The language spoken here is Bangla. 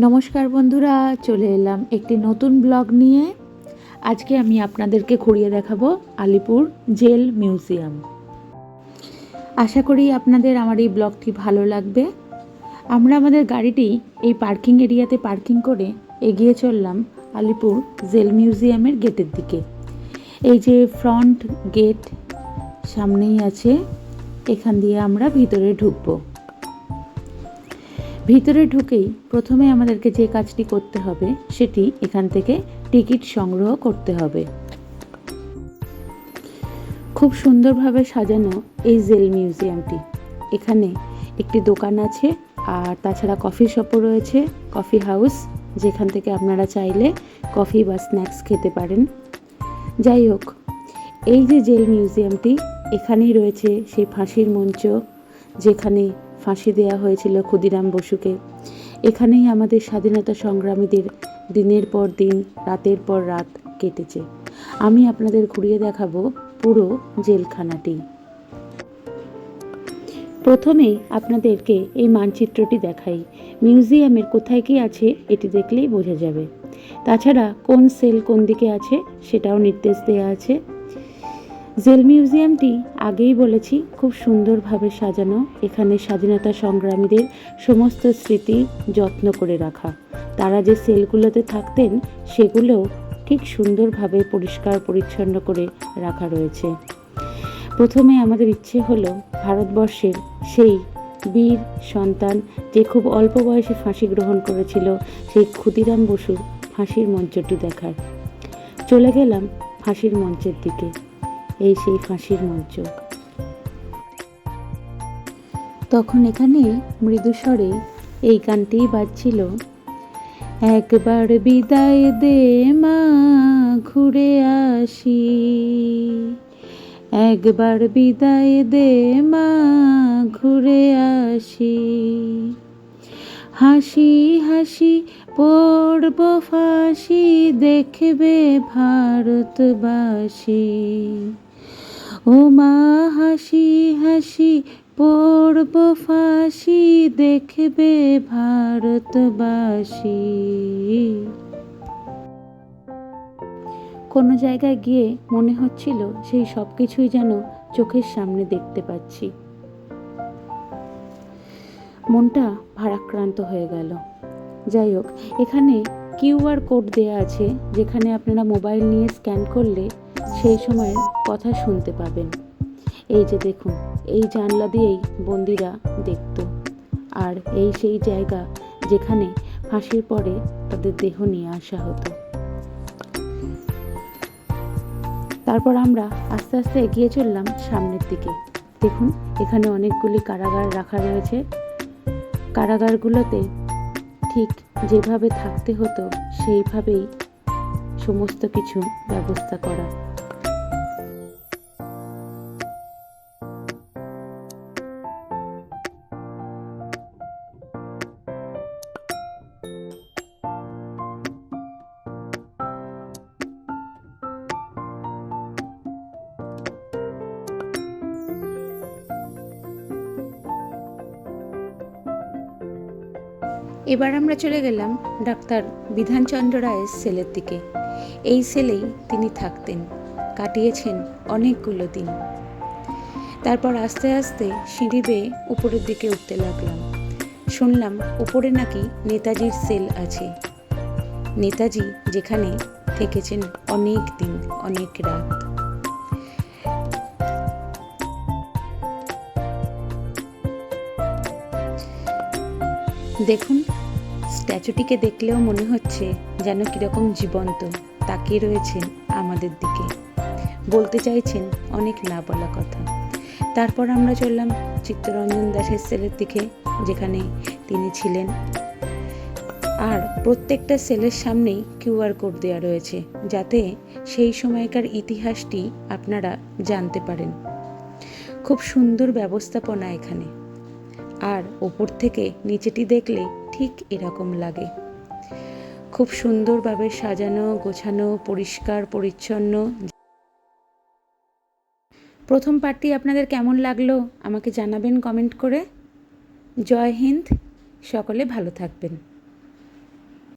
নমস্কার বন্ধুরা, চলে এলাম একটি নতুন ব্লগ নিয়ে। আজকে আমি আপনাদেরকে ঘুরিয়ে দেখাবো আলিপুর জেল মিউজিয়াম। আশা করি আপনাদের আমার এই ব্লগটি ভালো লাগবে। আমরা আমাদের গাড়িটি এই পার্কিং এরিয়াতে পার্কিং করে এগিয়ে চললাম আলিপুর জেল মিউজিয়ামের গেটের দিকে। এই যে ফ্রন্ট গেট সামনেই আছে, এখান দিয়ে আমরা ভিতরে ঢুকবো। ভিতরে ঢুকেই প্রথমে আমাদেরকে যে কাজটি করতে হবে সেটি এখান থেকে টিকিট সংগ্রহ করতে হবে। খুব সুন্দরভাবে সাজানো এই জেল মিউজিয়ামটি। এখানে একটি দোকান আছে, আর তাছাড়া কফি শপও রয়েছে, কফি হাউস, যেখান থেকে আপনারা চাইলে কফি বা স্ন্যাক্স খেতে পারেন। যাই হোক, এই যে জেল মিউজিয়ামটি, এখানেই রয়েছে সেই ফাঁসির মঞ্চ যেখানে ফাঁসি দেওয়া হয়েছিল ক্ষুদিরাম বসুকে। এখানেই আমাদের স্বাধীনতা সংগ্রামীদের দিনের পর দিন, রাতের পর রাত কেটেছে। আমি আপনাদের ঘুরিয়ে দেখাবো পুরো জেলখানাটি। প্রথমেই আপনাদেরকে এই মানচিত্রটি দেখাই। মিউজিয়ামের কোথায় কি আছে এটি দেখলেই বোঝা যাবে। তাছাড়া কোন সেল কোন দিকে আছে সেটাও নির্দেশ দেওয়া আছে। জেল মিউজিয়ামটি আগেই বলেছি খুব সুন্দরভাবে সাজানো। এখানে স্বাধীনতা সংগ্রামীদের সমস্ত স্মৃতি যত্ন করে রাখা। তারা যে সেলগুলোতে থাকতেন সেগুলোও ঠিক সুন্দরভাবে পরিষ্কার পরিচ্ছন্ন করে রাখা রয়েছে। প্রথমে আমাদের ইচ্ছে হলো ভারতবর্ষের সেই বীর সন্তান যে খুব অল্প বয়সে ফাঁসি গ্রহণ করেছিল, সেই ক্ষুদিরাম বসুর ফাঁসির মঞ্চটি দেখার। চলে গেলাম ফাঁসির মঞ্চের দিকে। এই সেই ফাঁসির মঞ্চ। তখন এখানে মৃদুস্বরে এই গানটিই বাজছিল, একবার বিদায় দে মা ঘুরে আসি, একবার বিদায় দে মা ঘুরে আসি, হাসি হাসি পড়ব ফাঁসি দেখবে ভারতবাসী, ও মা হাসি হাসি পড়ব ফাঁসি দেখবে ভারতবাসী। কোনো জায়গায় গিয়ে মনে হচ্ছিল সেই সব কিছুই যেন চোখের সামনে দেখতে পাচ্ছি। মনটা ভারাক্রান্ত হয়ে গেল। যাই হোক, এখানে কিউআর কোড দেয়া আছে, যেখানে আপনারা মোবাইল নিয়ে স্ক্যান করলে সেই সময়ের কথা শুনতে পাবেন। এই যে দেখুন, এই জানলা দিয়েই বন্দিরা দেখত, আর এই সেই জায়গা যেখানে ফাঁসির পরে তাদের দেহ নিয়ে আসা হতো। তারপর আমরা আস্তে আস্তে এগিয়ে চললাম সামনের দিকে। দেখুন, এখানে অনেকগুলি কারাগার রাখা রয়েছে। কারাগারগুলোতে ঠিক যেভাবে থাকতে হতো সেইভাবেই সমস্ত কিছু ব্যবস্থা করা। এবার আমরা চলে গেলাম ডাক্তার বিধানচন্দ্র রায়ের সেলের দিকে। এই সেলেই তিনি থাকতেন, কাটিয়েছেন অনেকগুলো দিন। তারপর আস্তে আস্তে সিঁড়ি বেয়ে উপরের দিকে উঠতে লাগলাম। শুনলাম উপরে নাকি নেতাজির সেল আছে। নেতাজি যেখানে থেকেছেন অনেক দিন, অনেক রাত। দেখুন, স্ট্যাচুটিকে দেখলেও মনে হচ্ছে যেন কীরকম জীবন্ত তাকিয়ে রয়েছেন আমাদের দিকে, বলতে চাইছেন অনেক না বলা কথা। তারপর আমরা চললাম চিত্তরঞ্জন দাসের সেলের দিকে, যেখানে তিনি ছিলেন। আর প্রত্যেকটা সেলের সামনেই কিউআর কোড দেওয়া রয়েছে, যাতে সেই সময়কার ইতিহাসটি আপনারা জানতে পারেন। খুব সুন্দর ব্যবস্থাপনা এখানে। আর ওপর থেকে নিচেটি দেখলে ঠিক এরকম লাগে। খুব সুন্দরভাবে সাজানো, গোছানো, পরিষ্কার পরিচ্ছন্ন। প্রথম পার্টটি আপনাদের কেমন লাগলো আমাকে জানাবেন কমেন্ট করে। জয় হিন্দ, সকলে ভালো থাকবেন।